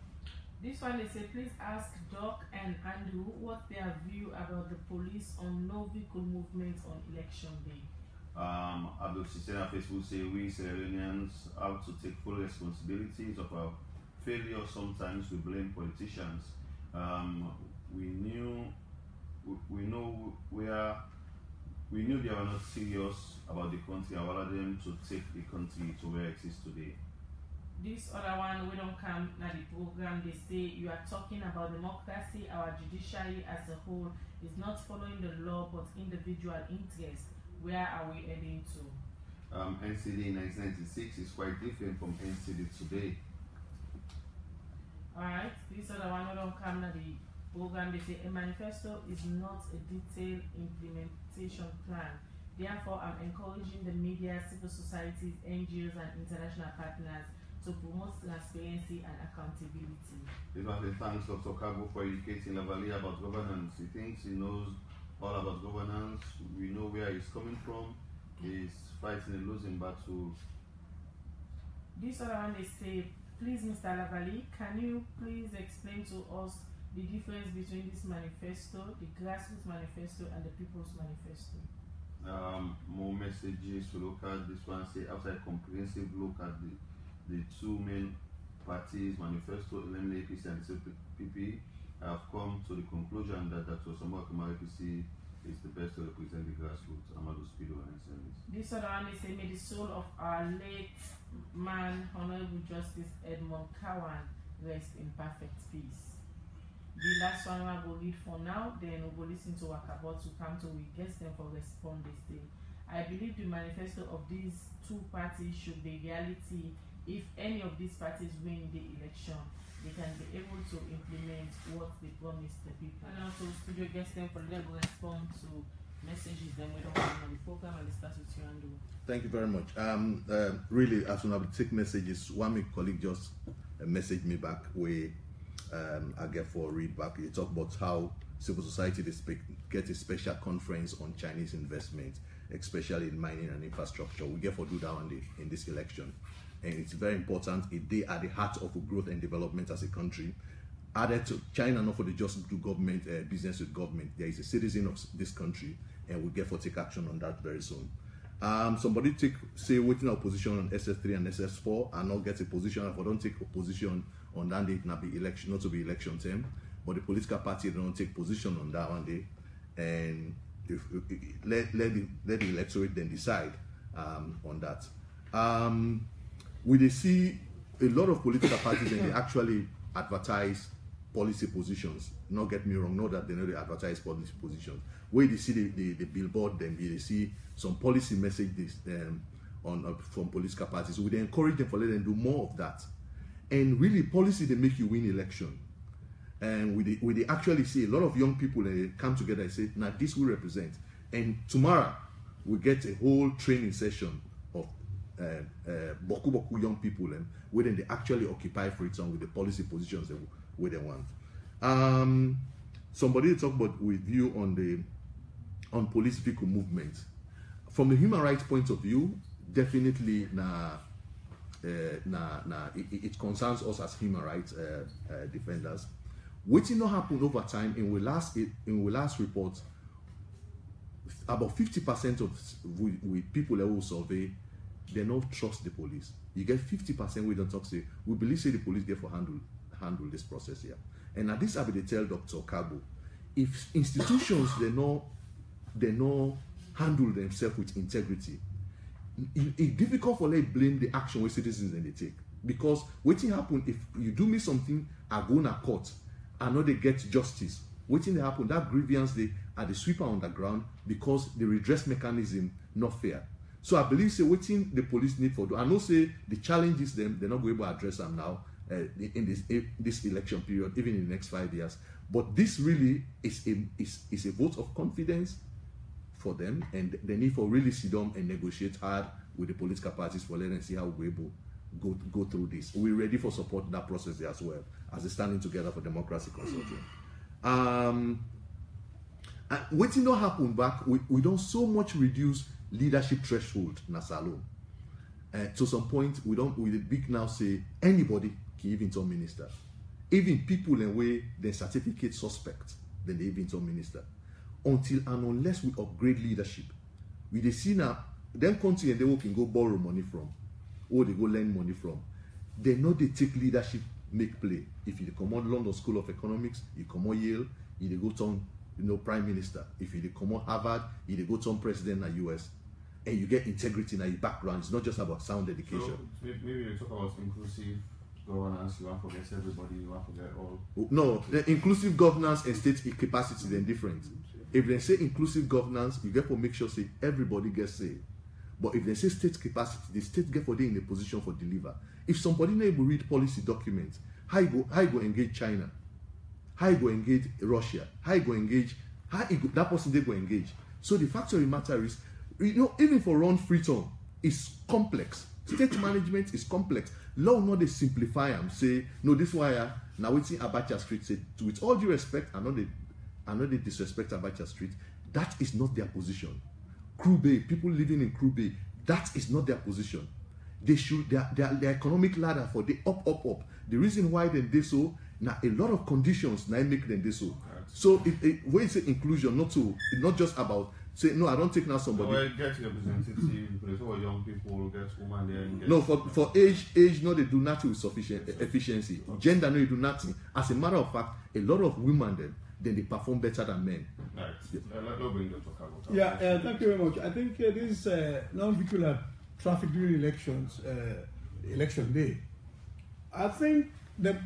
This one they say, please ask Doc and Andrew what their view about the police on no vehicle movement on election day. Abubakarr on Facebook say we Sierra Leoneans have to take full responsibilities of our failure. Sometimes we blame politicians. We knew they were not serious about the country. I allowed them to take the country to where it is today. This other one we don't come at the program. They say you are talking about democracy. Our judiciary as a whole is not following the law but individual interest. Where are we heading to? NCD in 1996 is quite different from NCD today. Alright, this other one don't come to the program. They say a manifesto is not a detailed implementation plan. Therefore, I'm encouraging the media, civil societies, NGOs, and international partners to promote transparency and accountability. This one says thanks Dr. Kargbo for educating Lavali about governance. He thinks he knows all about governance. We know where he's coming from. He's fighting a losing battle. This other one they say, please Mr. Lavali, can you please explain to us the difference between this manifesto, the grassroots manifesto and the people's manifesto? More messages to look at. This one say after a comprehensive look at the two main parties manifesto, eliminate APC and CPP, I have come to the conclusion that Dr. Abubakarr APC is the best to represent the grassroots. Amado Speedo and service. This other one they say, may the soul of our late man, Honorable Justice Edmund Kawan, rest in perfect peace. The last one I will read for now, then we will listen to Wakabot to come to we guess them for respond this day. I believe the manifesto of these two parties should be reality. If any of these parties win the election, they can be able to implement what they promised the people. And also studio guest them for them to respond to messages then we don't have on the program and start with you, Andrew. Thank you very much. Really, as soon as I take messages, one of my colleague just messaged me back where I get for read back. They talk about how civil society get a special conference on Chinese investment, especially in mining and infrastructure. We get for do that one day in this election. And it's very important. They are the heart of growth and development as a country. Added to China, not for the just do government business with government. There is a citizen of this country, and we get for take action on that very soon. Somebody say waiting our position on SS3 and SS4 and not get a position. If I don't take a position on that day, it not be election, not to be election term. But the political party don't take position on that one day, and let the electorate then decide on that. We see a lot of political parties and they actually advertise policy positions. Not get me wrong, know that they know they advertise policy positions. Where they see the billboard, then they see some policy messages from political parties. So we encourage them for let them do more of that. And really, policy they make you win election. And we actually see a lot of young people they come together and say, now this will represent. And tomorrow, we get a whole training session of boku young people, and where then they actually occupy freedom with the policy positions where they want. Somebody talk about with you on police vehicle movement. From the human rights point of view, definitely it concerns us as human rights defenders. What not happened over time in we last report, about 50% of with people that will survey, they don't trust the police. You get 50% we don't talk say we believe say the police get for handle this process here. And at this I will tell Dr. Kargbo, if institutions they know handle themselves with integrity, it's difficult for them to blame the action where citizens and they take. Because waiting happen if you do me something, I go in a court, I know they get justice. Waiting they happen, that grievance they are the sweeper on the ground because the redress mechanism not fair. So I believe say waiting the police need for do. I know say the challenges them, they're not going to address them now in this election period, even in the next 5 years. But this really is a vote of confidence for them, and they need for really sit down and negotiate hard with the political parties for letting see how we're able go through this. We're ready for support that process there as well as a standing together for democracy consortium. And waiting not happen back, we don't so much reduce leadership threshold in Salon. To some point, we the big now say anybody can even turn minister. Even people in way they certificate suspect, then they even turn minister. Until and unless we upgrade leadership, we they see now them country and they can go borrow money from, or they go lend money from. They know they take leadership, make play. If you come on London School of Economics, you come on Yale, you go turn prime minister. If you come on Harvard, you go turn president in the US, and you get integrity in your background. It's not just about sound education. So maybe you talk about inclusive governance. You want to forget everybody. You want to forget all. No, the inclusive governance and state capacity then different. If they say inclusive governance, you get to make sure say everybody gets say. But if they say state capacity, the state get for them in a position for deliver. If somebody not able to read policy documents, how you go engage China, how you go engage Russia, how you go engage, that person they go engage. So the fact of the matter is, even for run freedom, it's complex. State management is complex. Law not they simplify them. Say no, this why now we see Abacha Street. Say with all due respect, I know they disrespect Abacha Street. That is not their position. Crew Bay, people living in Crew Bay, that is not their position. They should their economic ladder for the up. The reason why they do so now a lot of conditions now make them do so. So when you say inclusion, not just about say no, I don't take now somebody. Well, get representative, because all young people get women there. And get no, for age, no, they do nothing with sufficient efficiency. Gender, no, they do nothing. As a matter of fact, a lot of women then they perform better than men. Right. Let's bring Dr. Kargbo. Yeah, thank you very much. I think this non-vehicular traffic during elections, election day, I think the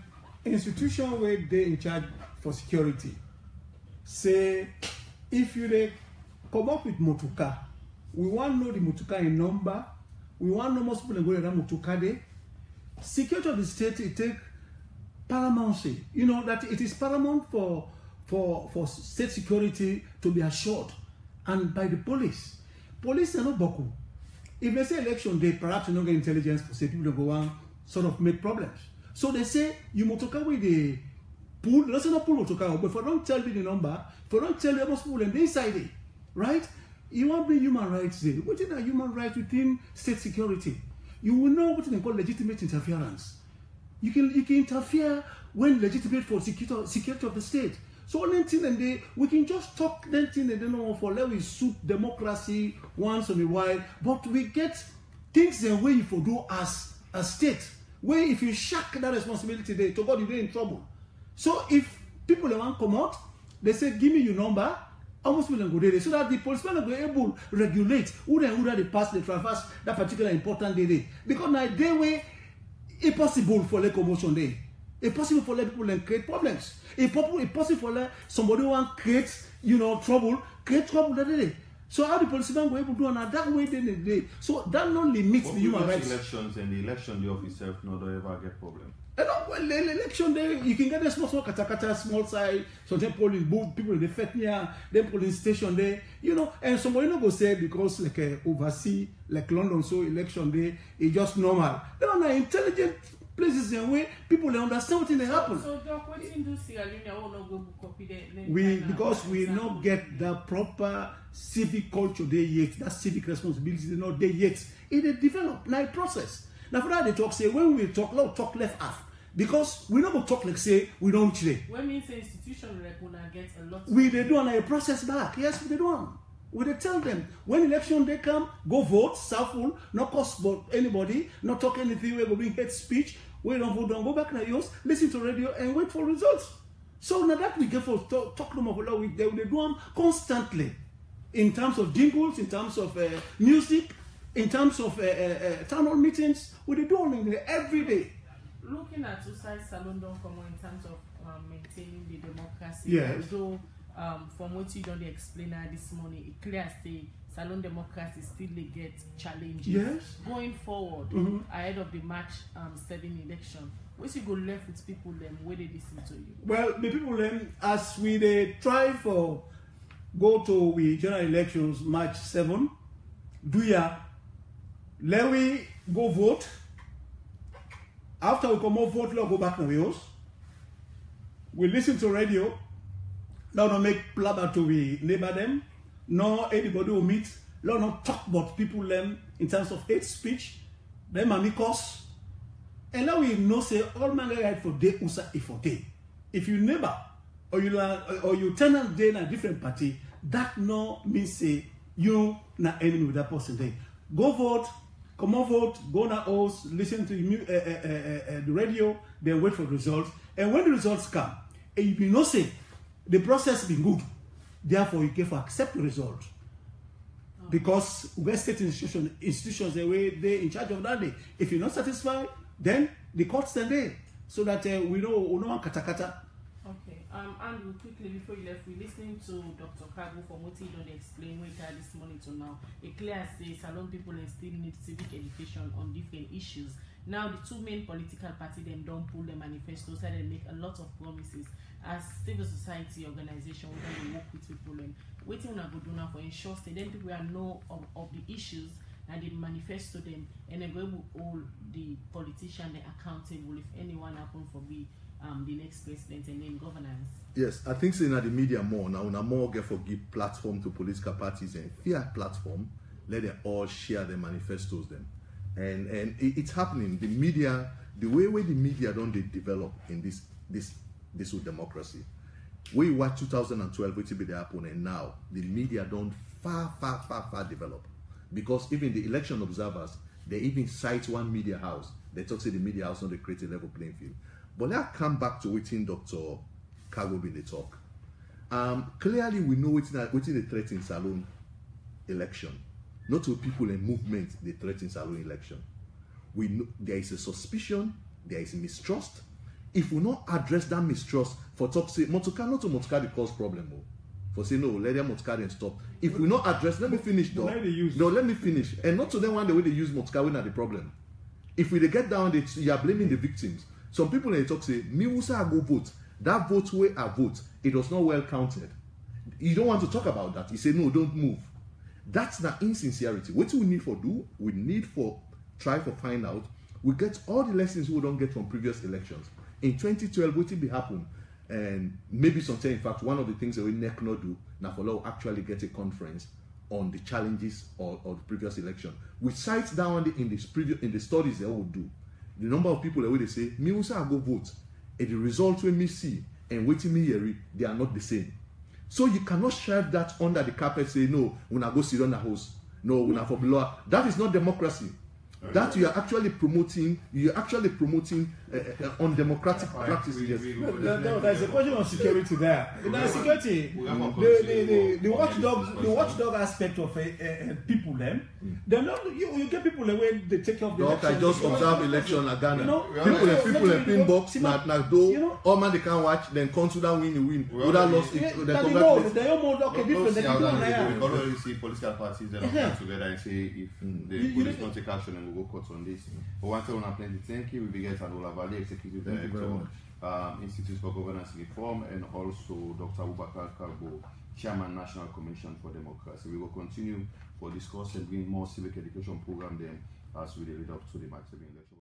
institution where they in charge for security say if you come up with motuka, we want to know the motuka in number, we want to know most people go around motuka day. Security of the state it take paramountcy. You know that it is paramount for state security to be assured, and by the police. Police are not boku. If they say election day, perhaps you don't get intelligence for say people go on sort of make problems. So they say you motoka with the pool, let's not pull motoka, but if I don't tell you the number, if I don't tell you most people and they inside it, right? You want to be human rights there. What is human rights within state security? You will know what they call legitimate interference. You can interfere when legitimate for security of the state. So one thing and we can just talk that thing and then for let we suit democracy once in a while, but we get things the way you for do as a state, where if you shack that responsibility there, to God you're in trouble. So if people want to come out, they say give me your number, almost will go there, so that the policemen will be able to regulate who they pass the traverse that particular important day. Because now they way it's possible for the commotion there. It's possible for let people and create problems. It's possible for let somebody want create trouble that day. So how the policemen go able to do on that way then day. So that not limits the human rights. Elections and the election day of itself not ever get problem. You know, well, the election day, you can get a small kata, small size, sometimes polling booth, people in the Fetnia, then polling station there, you know, and somebody not go say because like overseas, like London, so election day, it's just normal. They don't know intelligent places in where people understand what happen. So Doc, what you do Sierra Leone, will not go copy the because we not get the proper civic culture there yet, that civic responsibility is not there yet. It is developed, now process. Now for that they talk say when we talk, let's talk left half. Because we not go talk like say we don't today. When we say institution like when I get a lot they do a process back. Yes, they do. We they tell them when election day come, go vote, self-full, not cost but anybody, not talk anything, we go bring hate speech, we don't vote, don't go back na yours, listen to radio and wait for results. So now that we get for talk them about we they do them constantly in terms of jingles, in terms of music, in terms of town hall meetings, we they do them every day. Looking at Usai Salon don't come in terms of maintaining the democracy. Yes. Although from what you don't explain this morning, it clear say Salon democracy still get challenges. Yes. Going forward ahead of the March 7 election. What you go left with people them where they listen to you? Well, the people them as we they try for go to we general elections March 7, do ya let we go vote. After we come out vote, go back to the house. We listen to radio. Now don't make blabber to we neighbor them. No anybody will meet. Now not talk about people them in terms of hate speech. Them amicus. And now we know say all man right for day usa if for day. If you neighbor or you tenant day in a different party, that no means say you na enemy with that person day. Go vote. Come on, vote, go on our house, listen to the radio, then wait for the results. And when the results come, and you know say the process been good, therefore you can accept the result. Because West State institutions the way they in charge of that day. If you're not satisfied, then the courts stand there. So that we know kata kata. Okay. Andrew, quickly before you left, we're listening to Dr. Kargbo from what he don't explain what he this morning to now. It clear says Salon people still need civic education on different issues. Now the two main political parties them don't pull the manifestos and they make a lot of promises as civil society organization where they work with people and waiting on a good donor for ensure that then people know of the issues and they manifesto them and then go able hold the politician they accountable if anyone happen for be the next president and then governance. Yes, I think saying that the media more now, more get for give platform to political parties and fair platform, let them all share their manifestos them. And it's happening. The media, the way the media don't they develop in this democracy. We watch 2012 which be the happen and now the media don't far develop. Because even the election observers, they even cite one media house. They talk say the media house not they create a level playing field. But let's come back to waiting Dr. Kargbo in the talk. Clearly, we know waiting the threat in Salon election. Not to people and movement they threaten Salon election. We know there is a suspicion, there is mistrust. If we not address that mistrust, for talk say Motoka not to Motoka the cause problem. For say no, let them Motoka and stop. If we not address, let me finish though. No, let me finish. And not to them one the way they use Motoka when are the problem. If we they get down, you are blaming the victims. Some people in the talk say, me Musa go vote. That vote where I vote, it was not well counted. You don't want to talk about that. You say, no, don't move. That's the insincerity. What we need for do, we need for try for find out. We get all the lessons we don't get from previous elections. In 2012, what will be happen? And maybe sometime, in fact, one of the things that we NEC not do, now for law actually get a conference on the challenges of the previous election. We cite down in the studies they will do. The number of people that they say, me also go vote, and the results when me see and waiting me hear, they are not the same. So you cannot shove that under the carpet, say no, when I go sit on the house, no, when I for below. That is not democracy. That you are actually promoting undemocratic practices. There's a question of security there. There's security. The watchdog aspect of people then. They're not you get people the way they take care of the election. I just observe election in Ghana. People in pin box, not do. All man they can watch, then consider win. Without lost it, they come back. They almost okay different. They already see political parties then come together and say if the police don't take action and we'll go cut on this. But once I want to plenty thank you. We get Lavali, Executive Director, Institute for Governance Reform, and also Dr. Abubakarr Kargbo, Chairman, National Commission for Democracy. We will continue for discuss and bring more civic education program then as we lead up to the midterm election.